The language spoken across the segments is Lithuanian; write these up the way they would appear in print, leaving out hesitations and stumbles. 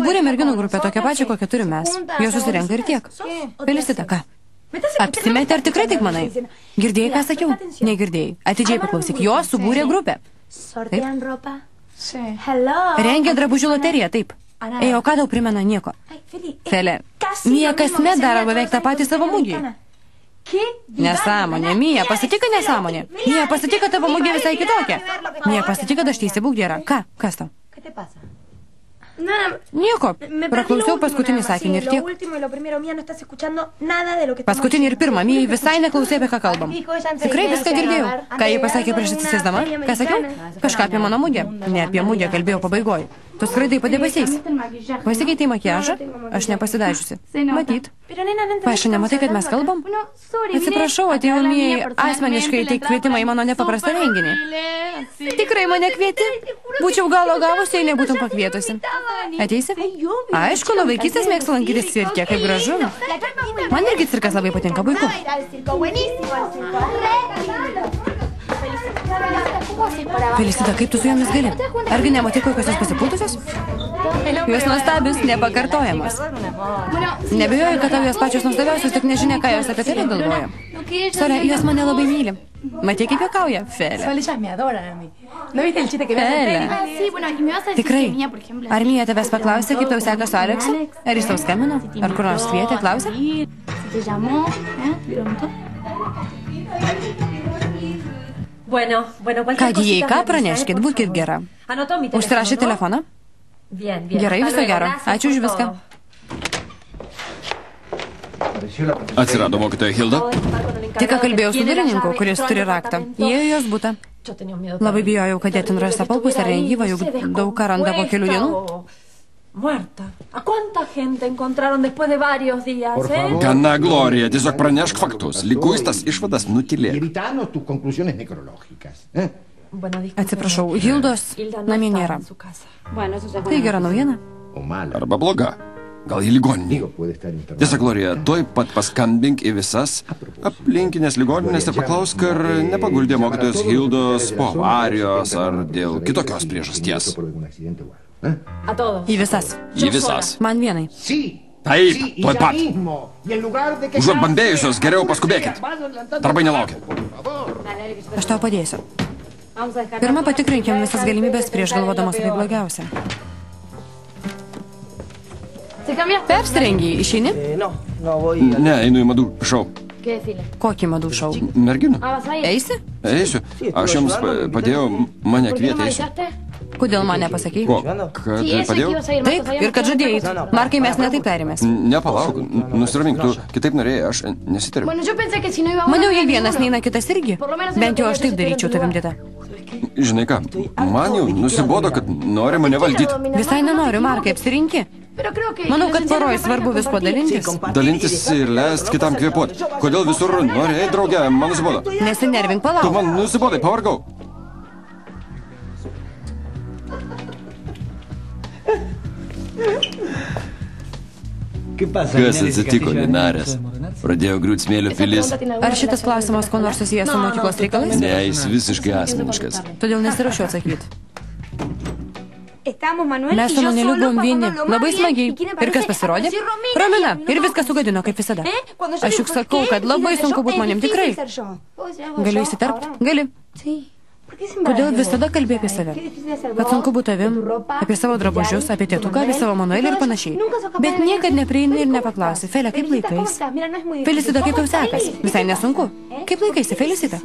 subūrė merginų grupę tokią pačią, kokią turim mes. Jos susirenka ir tiek. Felicita, ką? Apsimetė, ar tikrai taip manai? Girdėjai, ką sakiau? Negirdėjai. Atidžiai paklausyk. Jos subūrė grupę. Taip? Rengia drabužių loteriją, taip. Ei, o ką tau primena nieko? Fele, Mija kasmet daro beveik tą patį savo mūgį. Nesąmonė, Mija, pasakyk, kad nesąmonė. Mija, pasakyk, kad tavo mūgė visai kitokia. Mija, pasakyk, kad aš teisė, būk gera. Ką? Kas tau? Nieko. Praklausiau paskutinį sakinį ir tiek. Paskutinį ir pirmą. Mijai visai neklausė, apie ką kalbam. Tikrai viską girdėjau. Ką jie pasakė prieš atsisėsdama? Ką sakiau? Kažką apie mano mūgę. Ne apie mūgę kalbėjau pabaigoj. Tu skraidai padebesiais. Pasikeitei makiažą? Aš nepasidažiusi. Matyt. Paaiša, nematai, kad mes kalbam? Atsiprašau, atėjau Mijai asmeniškai teikti kvietimą į mano nepaprastą renginį. Tikrai mane kvieti? Būčiau galo gavusi, jei nebūtum pakvietusi. Ateisi? Aišku, nuo vaikystės mėgstu lankytis cirke, kaip gražu. Man irgi cirkas labai patinka, puiku. Felicita, kaip tu su jomis gali? Argi nematai, kokios jos pasipūtusios? Jos nuostabios, nepakartojamos. Nebijoju, kad tau jos pačios nuostabiausios, tik nežinia, ką jos apie tave galvoja. Sorė, jos mane labai myli. Matai, kaip juokauja? Fele. Fele. Tikrai. Ar Mija tavęs paklausė, kaip tau seka su Aleksu? Ar jis tau skambino? Ar kur nors kvietė, klausė? Kągi, jei ką, praneškit, būkit gera. Užsirašė telefoną? Gerai, viso gero. Ačiū už viską. Atsirado mokytoja Hilda. Tik kalbėjau su durininku, kuris turi raktą. Įėjo jos butą. Labai bijojau, kad jie ten rasta palpus ar negyva, juk daug ką randa po kelių dienų. Gana, Glorija, tiesiog pranešk faktus. Liguistas išvadas nutylėk. Atsiprašau, Hildos namie nėra. Tai gera naujiena. Arba bloga. Gal į ligoninį. Tiesa, Glorija, tuoj pat paskambink į visas aplinkinės ligoninės ir paklausk, ar nepaguldė mokytojos Hildos po avarijos ar dėl kitokios priežasties. Į visas. Į visas. Man vienai. Taip, tuoj pat. Užuot bambėjusios, geriau paskubėkit. Darbai nelaukia. Aš tau padėsiu. Pirma, patikrinkim visas galimybės prieš galvodamas apie blogiausią. Persirengiai, išeini? Ne, einu į madų šou. Kokį madų šou? Merginų. Eisi? Eisiu. Aš jums padėjau, mane kvietė, eisiu. Kodėl man nepasakei? Ko, kad padėjau? Taip, ir kad žadėjai. Markai, mes netaip tarėmės. Nepalauk, nusiramink, tu kitaip norėjai, aš nesitariu. Maniau, jei vienas neina, kitas irgi. Bent jau aš taip daryčiau tavim, dėta. Žinai ką, man jau nusibodo, kad nori mane valdyti. Visai nenoriu, Markai, apsirinki. Manau, kad poroj svarbu visko dalintis. Dalintis ir leist kitam kvėpuoti. Kodėl visur nori, ei, draugė, man nusibodo. Nesinervink, palauk. Tu man nusibodai, pavargau. Kas atsitiko, Linarės? Pradėjo griūt smėlio pilis. Ar šitas klausimas ko nors susijęs su mokyklos reikalais? Ne, jis visiškai asmeniškas. Todėl nesiruošiu atsakyti. Mes su Maneliu buvom vieni, labai smagiai. Ir kas pasirodė? Ramina, ir viską sugadino, kaip visada. Aš juk sakau, kad labai sunku būti manim, tikrai. Galiu įsiterpti? Gali. Kodėl visada kalbė apie save? Kad sunku būti tavim, apie savo drabužius, apie tėtuką, apie savo Manuelį ir panašiai. Bet niekad neprieini ir nepaklausi. Fele, kaip laikais? Felicita, kaip tau sekas? Visai nesunku. Kaip laikaisi, Felicita?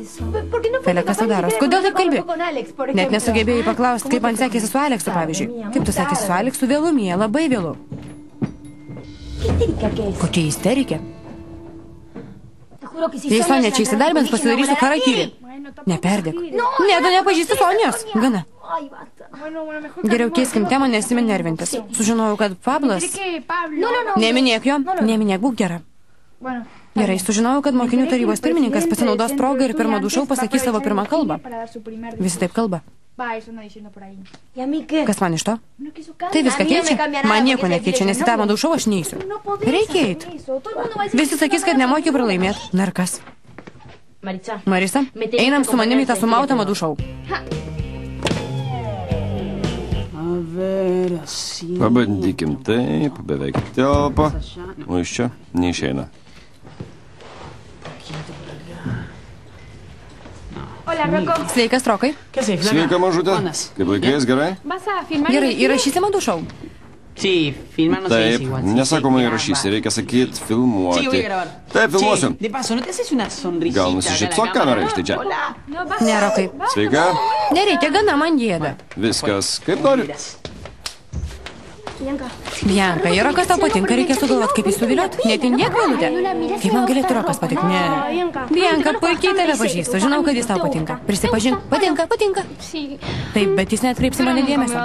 Fele, kas tau daros? Kodėl taip kalbi? Net nesugebėjai paklausti, kaip man sekėsi su Aleksu, pavyzdžiui. Kaip tu sekėsi su Aleksu? Vėlu, Mija, labai vėlu. Kokia isterikė? Jei Sonė čia įsidarbins, pasidarysiu charakterį. Neperdėk. Ne, tu nepažįsti Sonijos. Gana. Geriau keiskim temą, nesimi nervintis. Sužinojau, kad Pablas... Neminėk jo. Neminėk, būk gera. Gerai, sužinojau, kad mokinių tarybos pirmininkas pasinaudos progą ir per madų šou pasakys savo pirmą kalbą. Visi taip kalba. Kas man iš to? Tai viską keičia? Man nieko nekeičia, nes į tą madų šou aš neįsiu. Reikia eit. Visi sakys, kad nemoki pralaimėt. Na ir kas? Marisa, einam su manimi į tą sumautą madų šou. Pabandykim taip, beveik telpa. O iš čia neišeina. Sveikas, Rokai. Sveika, mažutė. Kaip laikais, gerai? Gerai, įrašysi madų šou. Taip, nesakoma įrašysi, reikia sakyti filmuoti. Taip, filmuosiu. Gal nusišypsok kamerą iš tai čia? Ne, Rokai. Sveika. Nereikia, gana man gėda. Viskas, kaip nori. Bianka, jei Rokas tau patinka, reikia sugalvot, kaip jį suviliot. Netingėk, Valutė. Kaip man galėtų Rokas patikti? Ne. Bianka, puikiai tave pažįstu. Žinau, kad jis tau patinka. Prisipažink, patinka. Taip, bet jis neatkreipsi mane dėmesio.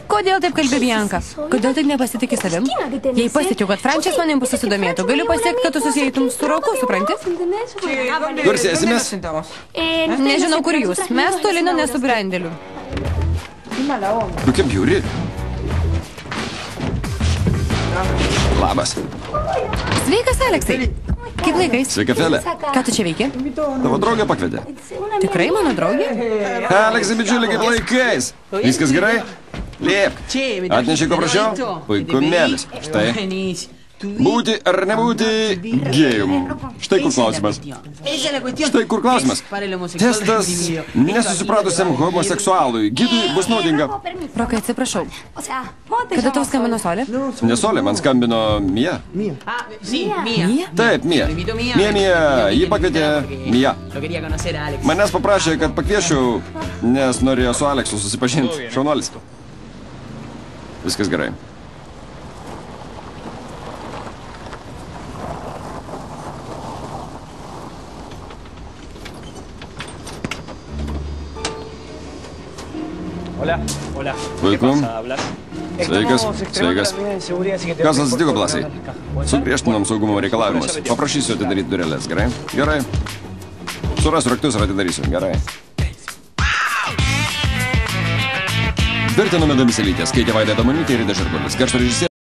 Kodėl taip kalbi, Bianka? Kodėl taip nepasitikė savim? Jei pasitikiu, kad Frančias manim bus susidomėtų, galiu pasiekti, kad tu susijėtum su Roku, supranti? Kur sėsimės? Nežinau, kur jūs. Mes tolino nesubrendėlių. Kokia bjauri. Labas. Sveikas, Aleksai. Kaip laikais? Sveika, Felė. Ką tu čia veiki? Tavo draugė pakvietė. Tikrai mano draugė? Aleksai, bičiuli, kaip laikais. Viskas gerai? Liepk. Atnešė, ko prašiau? Puikumėlis. Štai. Būti ar nebūti gėjum. Štai kur klausimas. Testas nesusipratusiam homoseksualui. Gidui bus naudinga. Rokai, atsiprašau. Kada tau skambino Solė? Ne Solė, man skambino Mija. Mija? Taip, Mija. Mija, ji pakvietė Mija. Manęs paprašė, kad pakviešiau, nes norėjo su Aleksu susipažinti. Šaunuolis. Viskas gerai. Puiku. Sveikas. Kas atsitiko, Blasai? Sugriežtinom saugumo reikalavimus. Paprašysiu atidaryti durelės, gerai? Gerai. Surasiu raktus ir atidarysiu, gerai. Tvirtinome Domiselytės, Keitė Vaida Damonytė ir Rida Žirgulis. Garso režisierė